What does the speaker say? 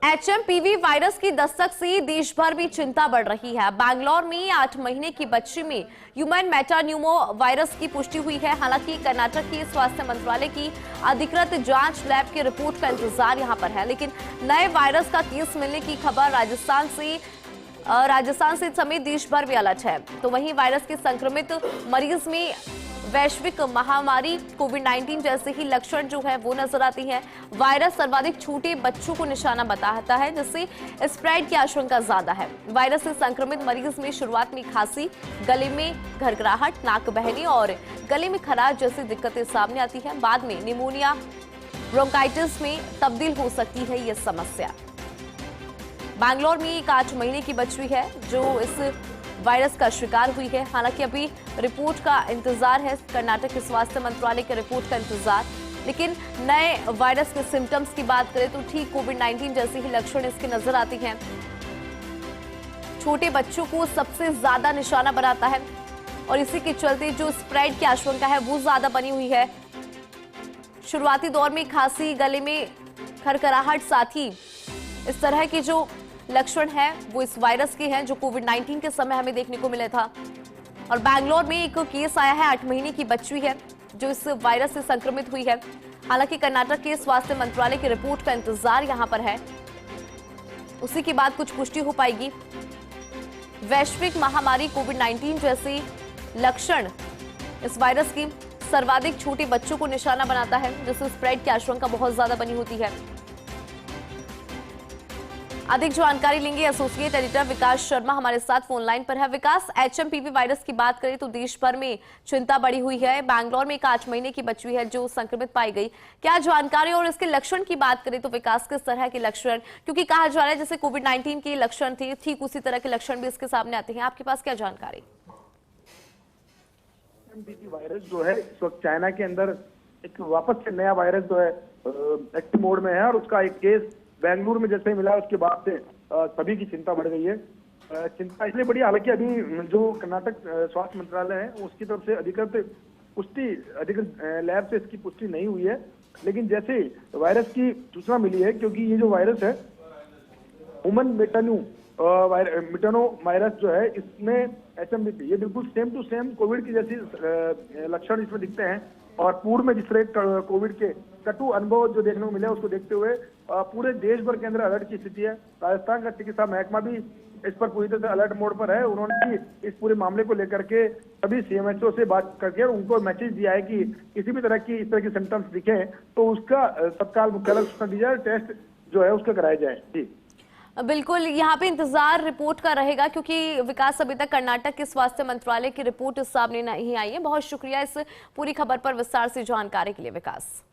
HMPV virus की दस्तक से देश भर में चिंता बढ़ रही है। बैंगलोर में 8 महीने की बच्ची में ह्यूमन मेटान्यूमो वायरस की पुष्टि हुई है। हालांकि कर्नाटक के स्वास्थ्य मंत्रालय की अधिकृत जांच लैब की रिपोर्ट का इंतजार यहां पर है, लेकिन नए वायरस का केस मिलने की खबर राजस्थान से समेत देश भर में अलर्ट है। तो वहीं वायरस के संक्रमित मरीज में वैश्विक महामारी कोविड-19 जैसे ही लक्षण जो है वो नजर आती हैं। वायरस सर्वाधिक छोटे बच्चों को निशाना बताता है, जिससे स्प्रेड की आशंका ज्यादा है। वायरस से संक्रमित मरीज में शुरुआत में खांसी, गले में घरघराहट, नाक बहने और गले में खराश जैसी दिक्कतें सामने आती हैं। बाद में निमोनिया, ब्रोंकाइटिस में तब्दील हो सकती है ये समस्या। बैंगलोर में एक 8 महीने की बच्ची है जो इस वायरस का शिकार हुई है। हालांकि अभी रिपोर्ट का इंतजार है, कर्नाटक के स्वास्थ्य मंत्रालय की रिपोर्ट का इंतजार। लेकिन नए वायरस के सिम्टम्स की बात करें तो ठीक कोविड-19 जैसे ही लक्षण इसके नजर आते हैं। छोटे बच्चों को सबसे ज्यादा निशाना बनाता है और इसी के चलते जो स्प्रेड की आशंका है वो ज्यादा बनी हुई है। शुरुआती दौर में खांसी, गले में खरखराहट, साथ ही इस तरह के जो लक्षण है वो इस वायरस के हैं जो कोविड-19 के समय हमें देखने को मिला था। और बैंगलोर में एक केस आया है, 8 महीने की बच्ची है जो इस वायरस से संक्रमित हुई है। हालांकि कर्नाटक के स्वास्थ्य मंत्रालय की रिपोर्ट का इंतजार यहां पर है, उसी के बाद कुछ पुष्टि हो पाएगी। वैश्विक महामारी कोविड-19 जैसे लक्षण इस वायरस की सर्वाधिक छोटे बच्चों को निशाना बनाता है, जिससे स्प्रेड की आशंका बहुत ज्यादा बनी होती है। अधिक जानकारी लेंगे एसोसिएट एडिटर विकास शर्मा हमारे साथ फोन लाइन पर है। विकास, एचएमपीवी वायरस की बात करें तो देश भर में चिंता बढ़ी हुई है। बैंगलोर में एक 8 महीने की बच्ची है जो संक्रमित पाई गई, क्या जानकारी? और इसके लक्षण की बात करें तो विकास किस तरह के लक्षण, क्योंकि कहा जा रहा है जैसे कोविड-19 के लक्षण थे ठीक उसी तरह के लक्षण भी इसके सामने आते हैं, आपके पास क्या जानकारी? एचएमपीवी वायरस जो है इस वक्त चाइना के अंदर एक वापस से नया वायरस जो है एक्टिव मोड में है और उसका एक केस बेंगलुरु में जैसे ही मिला उसके बाद से सभी की चिंता बढ़ गई है। चिंता इसलिए बढ़ी, हालांकि अभी जो कर्नाटक स्वास्थ्य मंत्रालय है उसकी तरफ से अधिकृत लैब से इसकी पुष्टि नहीं हुई है, लेकिन जैसे वायरस की सूचना मिली है, क्योंकि ये जो वायरस है ह्यूमन मेटानो वायरस जो है इसमें एचएमपीवी ये बिल्कुल सेम टू सेम कोविड की जैसी लक्षण इसमें दिखते हैं। और पूर्व में जिस तरह कोविड के कटु अनुभव जो देखने को मिले उसको देखते हुए पूरे देश भर के अंदर अलर्ट की स्थिति है। राजस्थान का चिकित्सा महकमा भी इस पर पूरी तरह से अलर्ट मोड पर है। उन्होंने भी इस पूरे मामले को लेकर के सभी सीएमएचओ से बात करके उनको मैसेज दिया है कि किसी भी तरह की इस तरह के सिम्टम्स दिखे तो उसका तत्काल मुख्यालय सूचना दी जाए, टेस्ट जो है उसका कराया जाए। जी बिल्कुल, यहाँ पे इंतजार रिपोर्ट का रहेगा, क्योंकि विकास अभी तक कर्नाटक के स्वास्थ्य मंत्रालय की रिपोर्ट सामने नहीं आई है। बहुत शुक्रिया इस पूरी खबर पर विस्तार से जानकारी के लिए विकास।